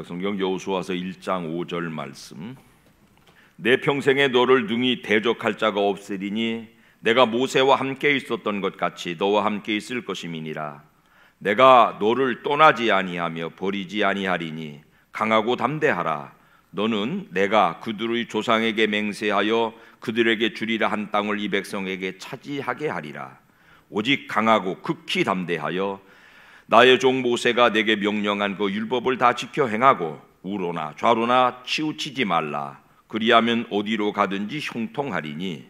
성경 여호수아서 1장 5절 말씀. 내 평생에 너를 능히 대적할 자가 없으리니 내가 모세와 함께 있었던 것 같이 너와 함께 있을 것임이니라. 내가 너를 떠나지 아니하며 버리지 아니하리니 강하고 담대하라. 너는 내가 그들의 조상에게 맹세하여 그들에게 주리라 한 땅을 이 백성에게 차지하게 하리라. 오직 강하고 극히 담대하여 나의 종 모세가 내게 명령한 그 율법을 다 지켜 행하고 우로나 좌로나 치우치지 말라. 그리하면 어디로 가든지 형통하리니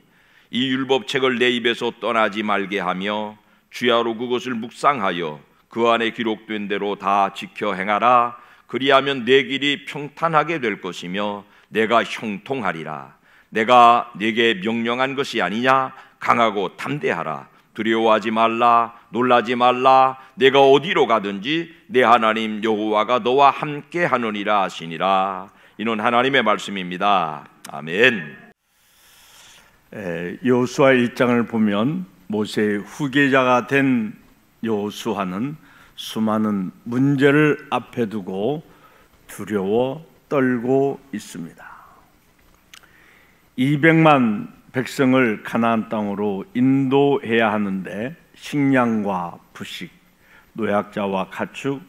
이 율법책을 내 입에서 떠나지 말게 하며 주야로 그것을 묵상하여 그 안에 기록된 대로 다 지켜 행하라. 그리하면 내 길이 평탄하게 될 것이며 내가 형통하리라. 내가 네게 명령한 것이 아니냐? 강하고 담대하라. 두려워하지 말라. 놀라지 말라. 내가 어디로 가든지 내 하나님 여호와가 너와 함께 하느니라 하시니라. 이는 하나님의 말씀입니다. 아멘. 여호수아 1장을 보면 모세의 후계자가 된 여호수아는 수많은 문제를 앞에 두고 두려워 떨고 있습니다. 200만 백성을 가나안 땅으로 인도해야 하는데 식량과 부식, 노약자와 가축,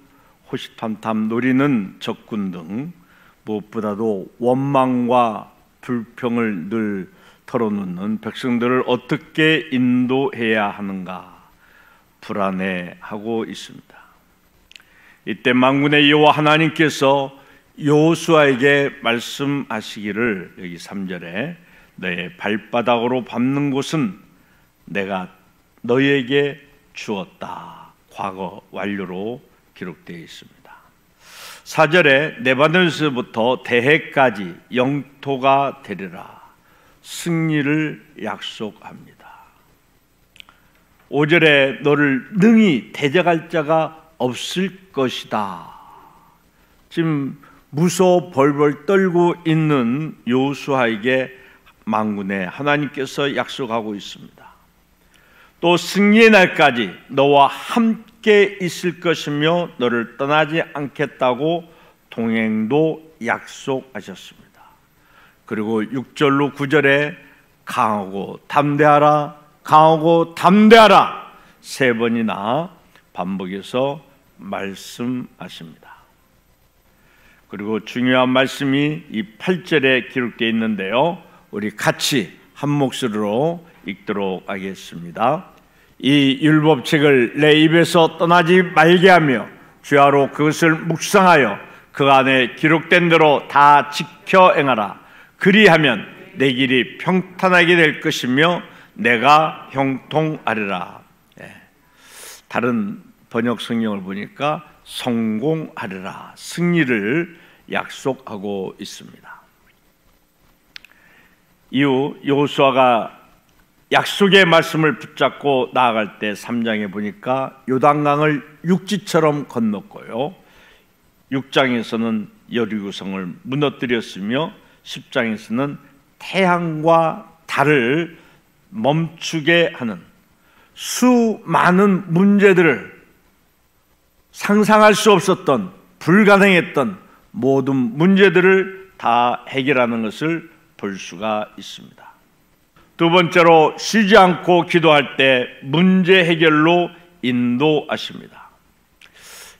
호시탐탐 노리는 적군 등 무엇보다도 원망과 불평을 늘 털어놓는 백성들을 어떻게 인도해야 하는가 불안해하고 있습니다. 이때 만군의 여호와 하나님께서 여호수아에게 말씀하시기를, 여기 3절에 너의 발바닥으로 밟는 곳은 내가 너에게 주었다. 과거 완료로 기록되어 있습니다. 4절에 네바논에서부터 대해까지 영토가 되리라. 승리를 약속합니다. 5절에 너를 능히 대적할 자가 없을 것이다. 지금 무서워 벌벌 떨고 있는 여호수아에게 만군의 하나님께서 약속하고 있습니다. 또 승리의 날까지 너와 함께 있을 것이며 너를 떠나지 않겠다고 동행도 약속하셨습니다. 그리고 6절로 9절에 강하고 담대하라, 강하고 담대하라 3번이나 반복해서 말씀하십니다. 그리고 중요한 말씀이 이 8절에 기록되어 있는데요, 우리 같이 한 목소리로 읽도록 하겠습니다. 이 율법책을 내 입에서 떠나지 말게 하며 주야로 그것을 묵상하여 그 안에 기록된 대로 다 지켜 행하라. 그리하면 내 길이 평탄하게 될 것이며 내가 형통하리라. 다른 번역 성경을 보니까 성공하리라, 승리를 약속하고 있습니다. 이후 여호수아가 약속의 말씀을 붙잡고 나아갈 때 3장에 보니까 요단강을 육지처럼 건넜고요, 6장에서는 여리고성을 무너뜨렸으며 10장에서는 태양과 달을 멈추게 하는 수많은 문제들을, 상상할 수 없었던 불가능했던 모든 문제들을 다 해결하는 것을 볼 수가 있습니다. 두 번째로 쉬지 않고 기도할 때 문제 해결로 인도하십니다.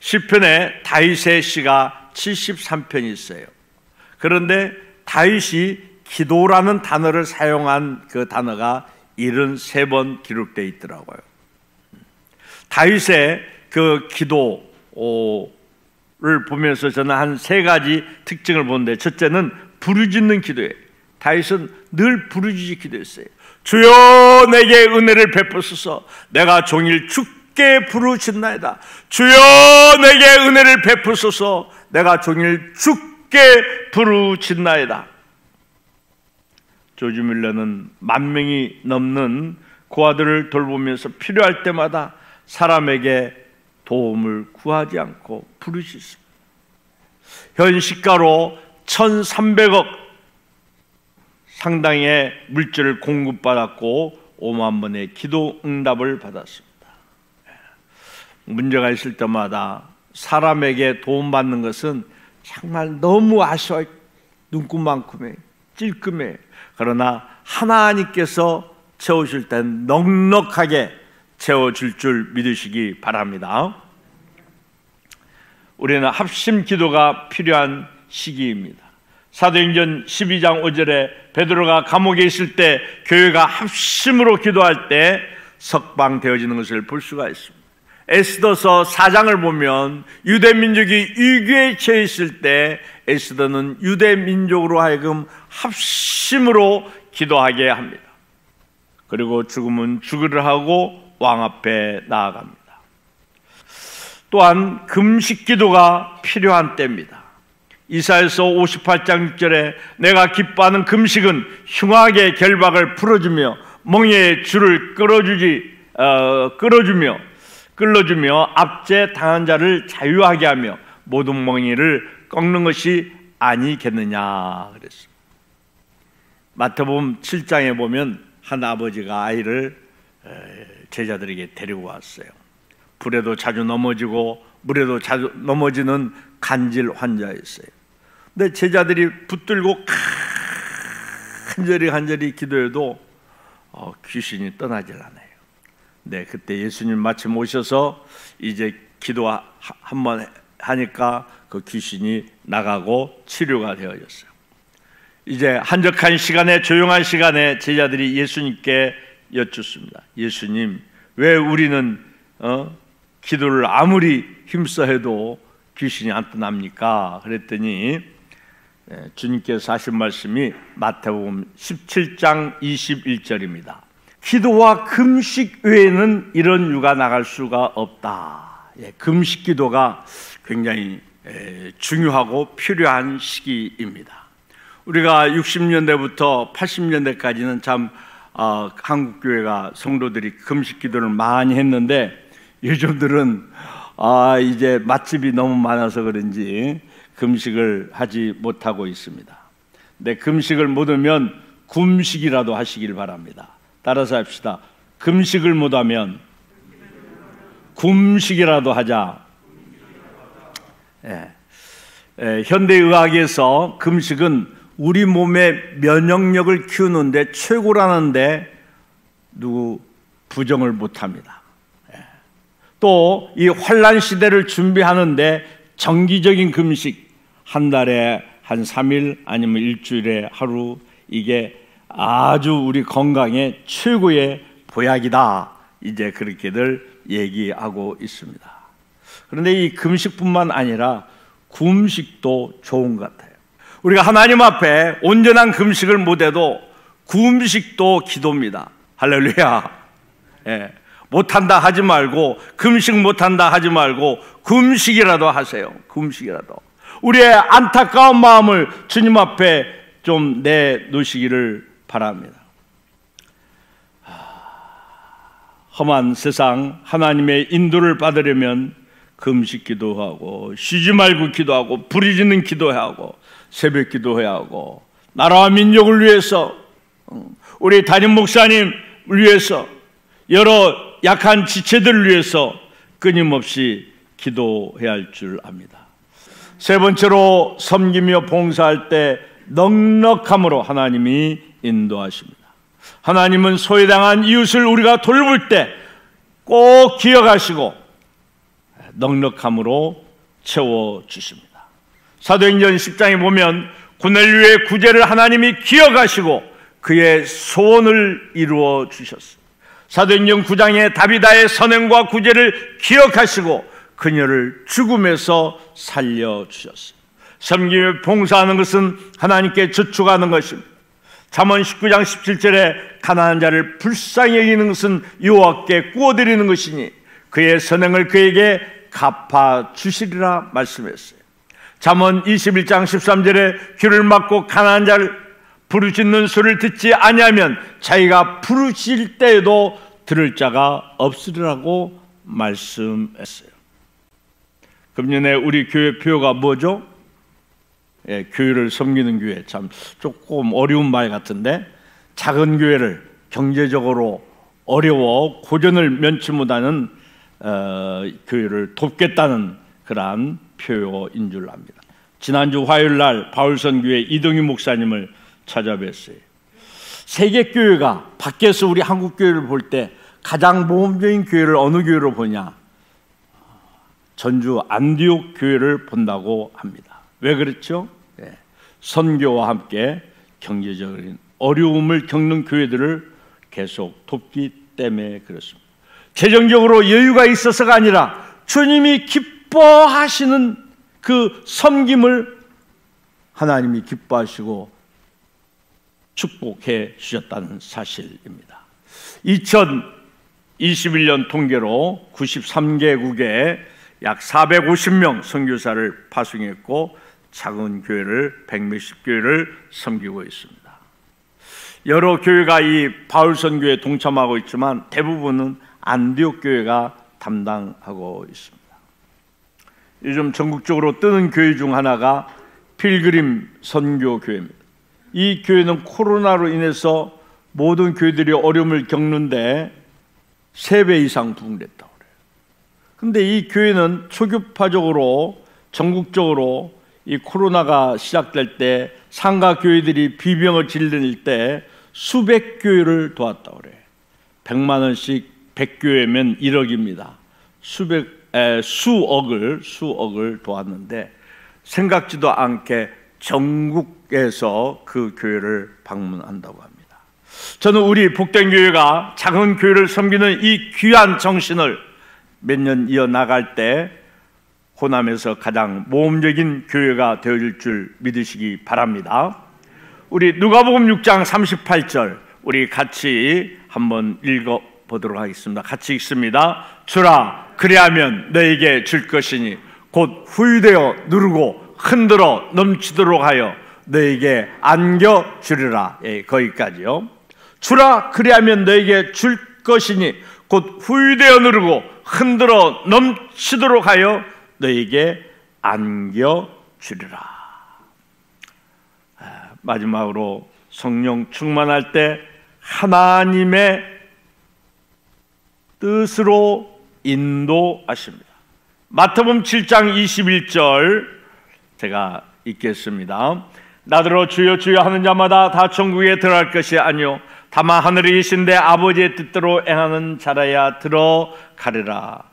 시편에 다윗의 시가 73편이 있어요. 그런데 다윗이 기도라는 단어를 사용한 그 단어가 73번 기록되어 있더라고요. 다윗의 그 기도를 보면서 저는 한 3가지 특징을 보는데, 첫째는 부르짖는 기도예요. 다윗은 늘 부르짖기 기도했어요. 주여 내게 은혜를 베푸소서. 내가 종일 주께 부르짖나이다. 주여 내게 은혜를 베푸소서. 내가 종일 주께 부르짖나이다. 조지 밀러는 10,000명이 넘는 고아들을 돌보면서 필요할 때마다 사람에게 도움을 구하지 않고 부르짖습니다. 현시가로 1300억 상당의 물질을 공급받았고 5만 번의 기도 응답을 받았습니다. 문제가 있을 때마다 사람에게 도움받는 것은 정말 너무 아쉬워요. 눈금만큼에 찔끔해. 그러나 하나님께서 채우실 땐 넉넉하게 채워줄 줄 믿으시기 바랍니다. 우리는 합심 기도가 필요한 시기입니다. 사도행전 12장 5절에 베드로가 감옥에 있을 때 교회가 합심으로 기도할 때 석방되어지는 것을 볼 수가 있습니다. 에스더서 4장을 보면 유대 민족이 위기에 처해 있을 때 에스더는 유대 민족으로 하여금 합심으로 기도하게 합니다. 그리고 죽으면 죽으려 하고 왕 앞에 나아갑니다. 또한 금식 기도가 필요한 때입니다. 이사야서 58장 6절에 내가 기뻐하는 금식은 흉악의 결박을 풀어주며 멍에의 줄을 끌어주며 압제 당한 자를 자유하게 하며 모든 멍에를 꺾는 것이 아니겠느냐 그랬습니다. 마태복음 7장에 보면 한 아버지가 아이를 제자들에게 데리고 왔어요. 불에도 자주 넘어지고 물에도 자주 넘어지는 간질 환자였어요. 근데 제자들이 붙들고 간절히 기도해도 귀신이 떠나질 않아요. 네, 그때 예수님 마침 오셔서 이제 기도 한번 하니까 그 귀신이 나가고 치료가 되어졌어요. 이제 한적한 시간에, 조용한 시간에 제자들이 예수님께 여쭙습니다. 예수님, 왜 우리는 기도를 아무리 힘써 해도 귀신이 안 떠납니까? 그랬더니 주님께서 하신 말씀이 마태복음 17장 21절입니다. 기도와 금식 외에는 이런 유가 나갈 수가 없다. 금식 기도가 굉장히 중요하고 필요한 시기입니다. 우리가 60년대부터 80년대까지는 참 한국교회가 성도들이 금식 기도를 많이 했는데 요즘들은 이제 맛집이 너무 많아서 그런지 금식을 하지 못하고 있습니다. 근데 금식을 못하면 굼식이라도 하시길 바랍니다. 따라서 합시다. 금식을 못하면 굼식이라도 하자. 현대의학에서 금식은 우리 몸의 면역력을 키우는데 최고라는데 누구 부정을 못합니다. 또 이 환난 시대를 준비하는데 정기적인 금식 한 달에 한 3일 아니면 일주일에 하루, 이게 아주 우리 건강에 최고의 보약이다. 이제 그렇게들 얘기하고 있습니다. 그런데 이 금식뿐만 아니라 굼식도 좋은 것 같아요. 우리가 하나님 앞에 온전한 금식을 못해도 굼식도 기도입니다. 할렐루야. 못한다 하지 말고, 금식 못한다 하지 말고 굼식이라도 하세요. 굼식이라도. 우리의 안타까운 마음을 주님 앞에 좀 내놓으시기를 바랍니다. 험한 세상, 하나님의 인도를 받으려면 금식 기도하고, 쉬지 말고 기도하고, 부르짖는 기도하고, 새벽 기도해야 하고, 나라와 민족을 위해서, 우리 담임 목사님을 위해서, 여러 약한 지체들을 위해서 끊임없이 기도해야 할 줄 압니다. 세 번째로, 섬기며 봉사할 때 넉넉함으로 하나님이 인도하십니다. 하나님은 소외당한 이웃을 우리가 돌볼 때 꼭 기억하시고 넉넉함으로 채워주십니다. 사도행전 10장에 보면 고넬료의 구제를 하나님이 기억하시고 그의 소원을 이루어 주셨습니다. 사도행전 9장에 다비다의 선행과 구제를 기억하시고 그녀를 죽음에서 살려주셨습니다. 섬기며 봉사하는 것은 하나님께 저축하는 것입니다. 잠언 19장 17절에 가난한 자를 불쌍히 여기는 것은 여호와께 구워드리는 것이니 그의 선행을 그에게 갚아주시리라 말씀했어요. 잠언 21장 13절에 귀를 막고 가난한 자를 부르짖는 소리를 듣지 아니하면 자기가 부르짖을 때에도 들을 자가 없으리라고 말씀했어요. 금년에 우리 교회 표가 뭐죠? 교회를 섬기는 교회, 참 조금 어려운 말 같은데, 작은 교회를 경제적으로 어려워 고전을 면치 못하는 교회를 돕겠다는 그러한 표어인 줄 압니다. 지난주 화요일 날 바울선교회 이동희 목사님을 찾아뵀어요. 세계교회가 밖에서 우리 한국교회를 볼 때 가장 모범적인 교회를 어느 교회로 보냐? 전주 안디옥 교회를 본다고 합니다. 왜 그렇죠? 선교와 함께 경제적인 어려움을 겪는 교회들을 계속 돕기 때문에 그렇습니다. 재정적으로 여유가 있어서가 아니라 주님이 기뻐하시는 그 섬김을 하나님이 기뻐하시고 축복해 주셨다는 사실입니다. 2021년 통계로 93개국에 약 450명 선교사를 파송했고 작은 교회를 100몇십 교회를 섬기고 있습니다. 여러 교회가 이 바울선교에 동참하고 있지만 대부분은 안디옥 교회가 담당하고 있습니다. 요즘 전국적으로 뜨는 교회 중 하나가 필그림 선교교회입니다. 이 교회는 코로나로 인해서 모든 교회들이 어려움을 겪는데 3배 이상 부흥됐다고 그래요. 근데 이 교회는 초교파적으로 전국적으로 이 코로나가 시작될 때 상가 교회들이 비병을 질릴 때 수백 교회를 도왔다고 그래요. 100만 원씩 100교회면 1억입니다. 수억을 도왔는데 생각지도 않게 전국에서 그 교회를 방문한다고 합니다. 저는 우리 복된 교회가 작은 교회를 섬기는 이 귀한 정신을 몇 년 이어나갈 때 호남에서 가장 모범적인 교회가 되어질 줄 믿으시기 바랍니다. 우리 누가복음 6장 38절 우리 같이 한번 읽어보도록 하겠습니다. 같이 읽습니다. 주라 그리하면 너에게 줄 것이니 곧 후유되어 누르고 흔들어 넘치도록 하여 너에게 안겨주리라. 거기까지요. 주라 그리하면 너에게 줄 것이니 곧 후유되어 누르고 흔들어 넘치도록 하여 너에게 안겨주리라. 마지막으로 성령 충만할 때 하나님의 뜻으로 인도하십니다. 마태복음 7장 21절 제가 읽겠습니다. 나더러 주여 주여 하는 자마다 다 천국에 들어갈 것이 아니요 다만 하늘에 계신 내 아버지의 뜻대로 행하는 자라야 들어가리라.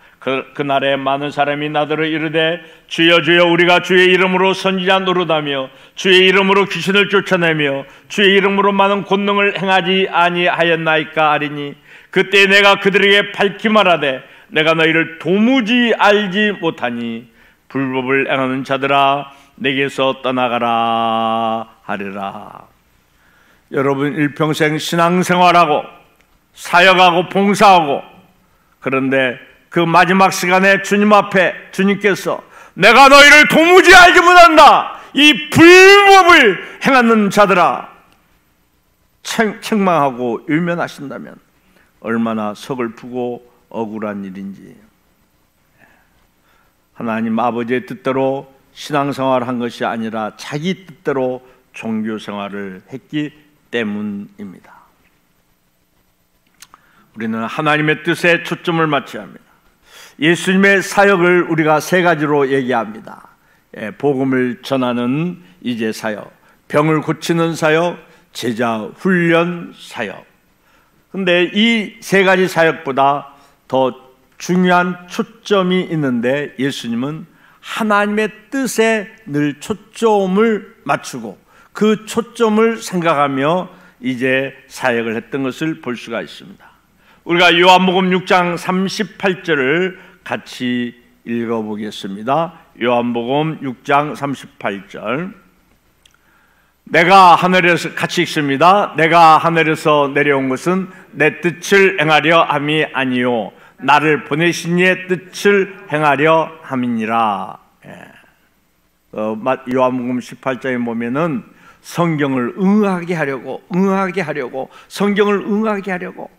그날에 많은 사람이 나더러 이르되 주여 주여 우리가 주의 이름으로 선지자 노릇하며 주의 이름으로 귀신을 쫓아내며 주의 이름으로 많은 권능을 행하지 아니하였나이까 하리니 그때 내가 그들에게 밝히 말하되 내가 너희를 도무지 알지 못하니 불법을 행하는 자들아 내게서 떠나가라 하리라. 여러분 일평생 신앙생활하고 사역하고 봉사하고 그런데 그 마지막 시간에 주님 앞에 주님께서 내가 너희를 도무지 알지 못한다 이 불법을 행하는 자들아 책망하고 일면하신다면 얼마나 서글프고 억울한 일인지. 하나님 아버지의 뜻대로 신앙생활을 한 것이 아니라 자기 뜻대로 종교생활을 했기 때문입니다. 우리는 하나님의 뜻에 초점을 맞춰야 합니다. 예수님의 사역을 우리가 3가지로 얘기합니다. 복음을 전하는 이제 사역, 병을 고치는 사역, 제자 훈련 사역. 근데 이 3가지 사역보다 더 중요한 초점이 있는데 예수님은 하나님의 뜻에 늘 초점을 맞추고 그 초점을 생각하며 이제 사역을 했던 것을 볼 수가 있습니다. 우리가 요한복음 6장 38절을 같이 읽어보겠습니다. 요한복음 6장 38절 내가 하늘에서 같이 읽습니다. 내가 하늘에서 내려온 것은 내 뜻을 행하려 함이 아니요 나를 보내신 이의 뜻을 행하려 함이니라. 요한복음 18장에 보면은 성경을 응하게 하려고 성경을 응하게 하려고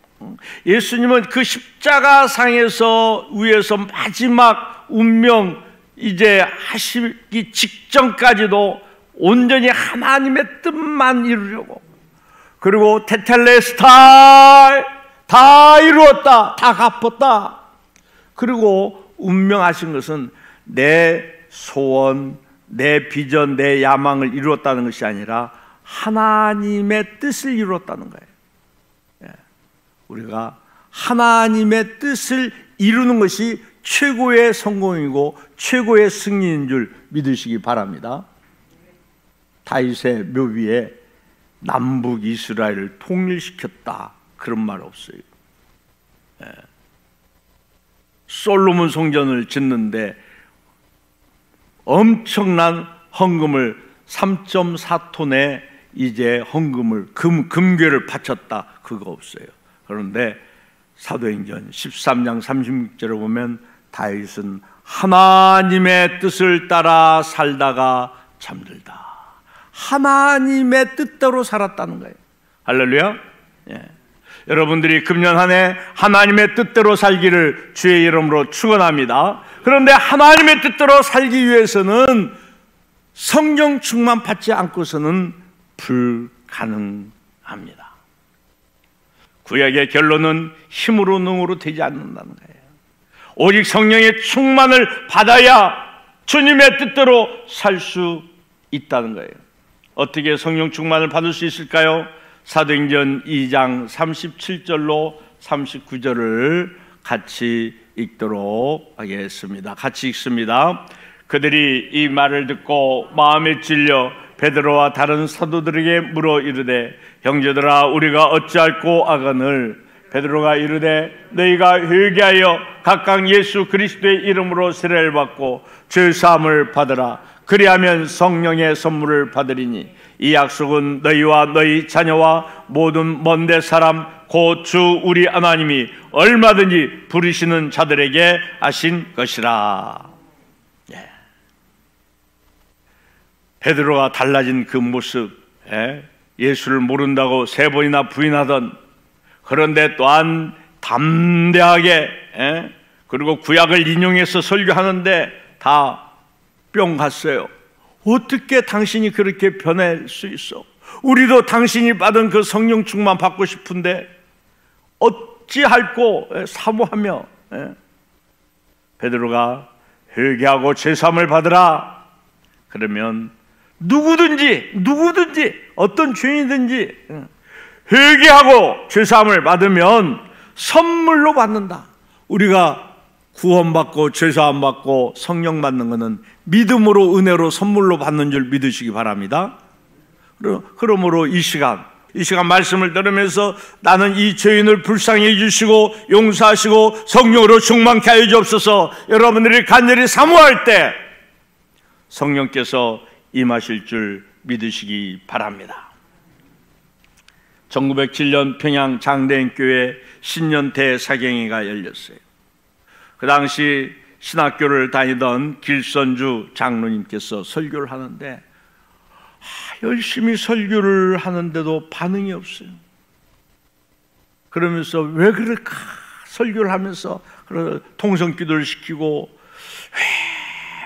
예수님은 그 십자가 상에서 위에서 마지막 운명 이제 하시기 직전까지도 온전히 하나님의 뜻만 이루려고, 그리고 테텔레스타이 다 이루었다, 다 갚았다. 그리고 운명하신 것은 내 소원, 내 비전, 내 야망을 이루었다는 것이 아니라 하나님의 뜻을 이루었다는 거예요. 우리가 하나님의 뜻을 이루는 것이 최고의 성공이고 최고의 승리인 줄 믿으시기 바랍니다. 다윗의 묘비에 남북 이스라엘을 통일시켰다, 그런 말 없어요. 솔로몬 성전을 짓는데 엄청난 헌금을 3.4톤의 이제 헌금을 금괴를 바쳤다, 그거 없어요. 그런데 사도행전 13장 36절에 보면 다윗은 하나님의 뜻을 따라 살다가 잠들다, 하나님의 뜻대로 살았다는 거예요. 할렐루야. 여러분들이 금년 한 해 하나님의 뜻대로 살기를 주의 이름으로 축원합니다. 그런데 하나님의 뜻대로 살기 위해서는 성령 충만 받지 않고서는 불가능합니다. 구약의 결론은 힘으로 능으로 되지 않는다는 거예요. 오직 성령의 충만을 받아야 주님의 뜻대로 살 수 있다는 거예요. 어떻게 성령 충만을 받을 수 있을까요? 사도행전 2장 37절로 39절을 같이 읽도록 하겠습니다. 같이 읽습니다. 그들이 이 말을 듣고 마음에 찔려 베드로와 다른 사도들에게 물어 이르되, 형제들아, 우리가 어찌할꼬 하거늘? 베드로가 이르되, 너희가 회개하여 각각 예수 그리스도의 이름으로 세례를 받고 죄 사함을 받으라. 그리하면 성령의 선물을 받으리니 이 약속은 너희와 너희 자녀와 모든 먼데 사람 곧 주 우리 하나님이 얼마든지 부르시는 자들에게 하신 것이라. 베드로가 달라진 그 모습, 예수를 모른다고 3번이나 부인하던, 그런데 또한 담대하게, 그리고 구약을 인용해서 설교하는데 다 뿅 갔어요. 어떻게 당신이 그렇게 변할 수 있어? 우리도 당신이 받은 그 성령 충만 받고 싶은데 어찌할꼬 사모하며, 베드로가 회개하고 죄사함을 받으라. 그러면 누구든지 어떤 죄인이든지 회개하고 죄사함을 받으면 선물로 받는다. 우리가 구원받고 죄사함 받고 성령 받는 것은 믿음으로, 은혜로, 선물로 받는 줄 믿으시기 바랍니다. 그러므로 이 시간 말씀을 들으면서 나는 이 죄인을 불쌍히 해주시고 용서하시고 성령으로 충만케 하여 주옵소서, 여러분들이 간절히 사모할 때 성령께서 임하실 줄 믿으시기 바랍니다. 1907년 평양 장대인교회 신년대 사경회가 열렸어요. 그 당시 신학교를 다니던 길선주 장로님께서 설교를 하는데 열심히 설교를 하는데도 반응이 없어요. 그러면서 왜 그럴까? 설교를 하면서 통성기도를 시키고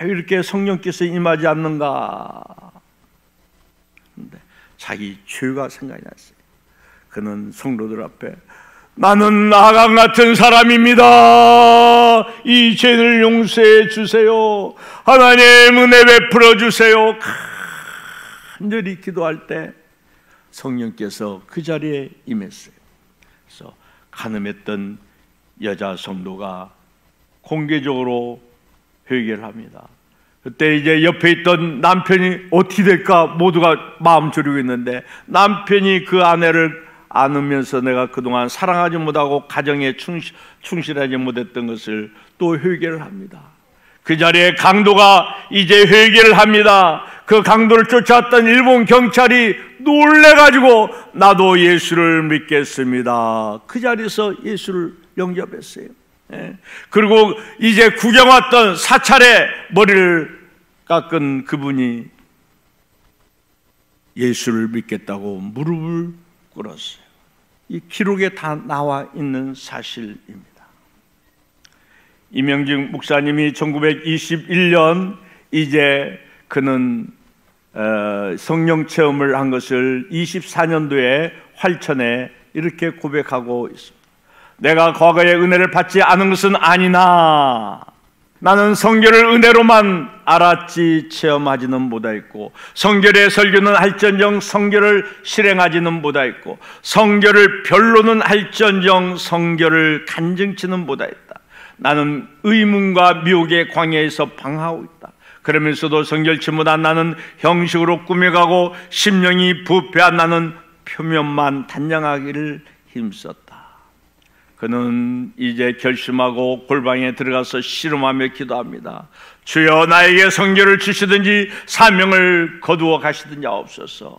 왜 이렇게 성령께서 임하지 않는가? 근데 자기 죄가 생각이 났어요. 그는 성도들 앞에 나는 나강 같은 사람입니다. 이 죄를 용서해 주세요. 하나님 은혜 베풀어 주세요. 간절히 기도할 때 성령께서 그 자리에 임했어요. 그래서 간음했던 여자 성도가 공개적으로 회개를 합니다. 그때 이제 옆에 있던 남편이 어떻게 될까 모두가 마음 졸이고 있는데, 남편이 그 아내를 안으면서 내가 그동안 사랑하지 못하고 가정에 충실하지 못했던 것을 또 회개를 합니다. 그 자리에 강도가 이제 회개를 합니다. 그 강도를 쫓아왔던 일본 경찰이 놀래가지고 나도 예수를 믿겠습니다. 그 자리에서 예수를 영접했어요. 그리고 이제 구경 왔던 사찰에 머리를 깎은 그분이 예수를 믿겠다고 무릎을 꿇었어요. 이 기록에 다 나와 있는 사실입니다. 이명직 목사님이 1921년 이제 그는 성령 체험을 한 것을 24년도에 활천에 이렇게 고백하고 있습니다. 내가 과거에 은혜를 받지 않은 것은 아니나 나는 성결을 은혜로만 알았지 체험하지는 못하였고, 성결의 설교는 할전정 성결을 실행하지는 못하였고, 성결을 변론은 할전정 성결을 간증치는 못하였다. 나는 의문과 미혹의 광야에서 방황하고 있다. 그러면서도 성결치 못한 나는 형식으로 꾸며가고 심령이 부패한 나는 표면만 단장하기를 힘썼다. 그는 이제 결심하고 골방에 들어가서 씨름하며 기도합니다. 주여, 나에게 성결을 주시든지 사명을 거두어 가시든지 하옵소서.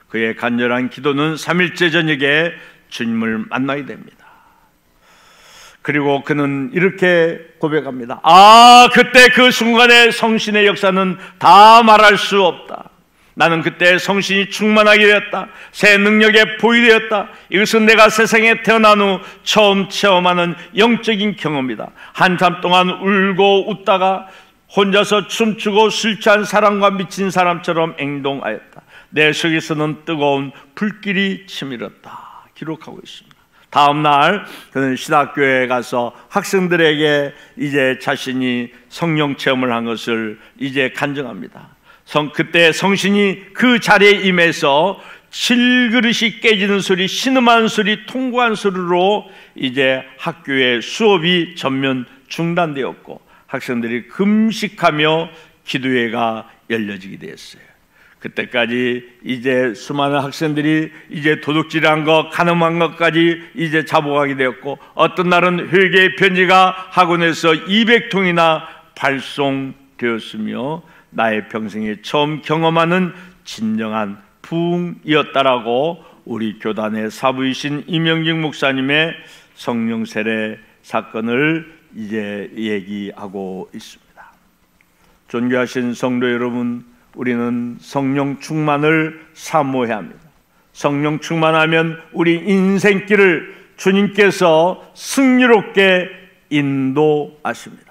그의 간절한 기도는 3일째 저녁에 주님을 만나게 됩니다. 그리고 그는 이렇게 고백합니다. 그때 그 순간의 성신의 역사는 다 말할 수 없다. 나는 그때 성신이 충만하게 되었다. 새 능력에 보이되었다. 이것은 내가 세상에 태어난 후 처음 체험하는 영적인 경험이다. 한참 동안 울고 웃다가 혼자서 춤추고 술 취한 사람과 미친 사람처럼 행동하였다. 내 속에서는 뜨거운 불길이 치밀었다. 기록하고 있습니다. 다음 날 그는 신학교에 가서 학생들에게 이제 자신이 성령 체험을 한 것을 이제 간증합니다. 그때 성신이 그 자리에 임해서 질그릇이 깨지는 소리, 신음하는 소리, 통곡한 소리로 이제 학교의 수업이 전면 중단되었고 학생들이 금식하며 기도회가 열려지게 되었어요. 그때까지 이제 수많은 학생들이 이제 도둑질한 것, 간음한 것까지 이제 잡아가게 되었고, 어떤 날은 회개의 편지가 학원에서 200통이나 발송되었으며 나의 평생에 처음 경험하는 진정한 부흥이었다라고 우리 교단의 사부이신 이명직 목사님의 성령 세례 사건을 이제 얘기하고 있습니다. 존귀하신 성도 여러분, 우리는 성령 충만을 사모해야 합니다. 성령 충만하면 우리 인생길을 주님께서 승리롭게 인도하십니다.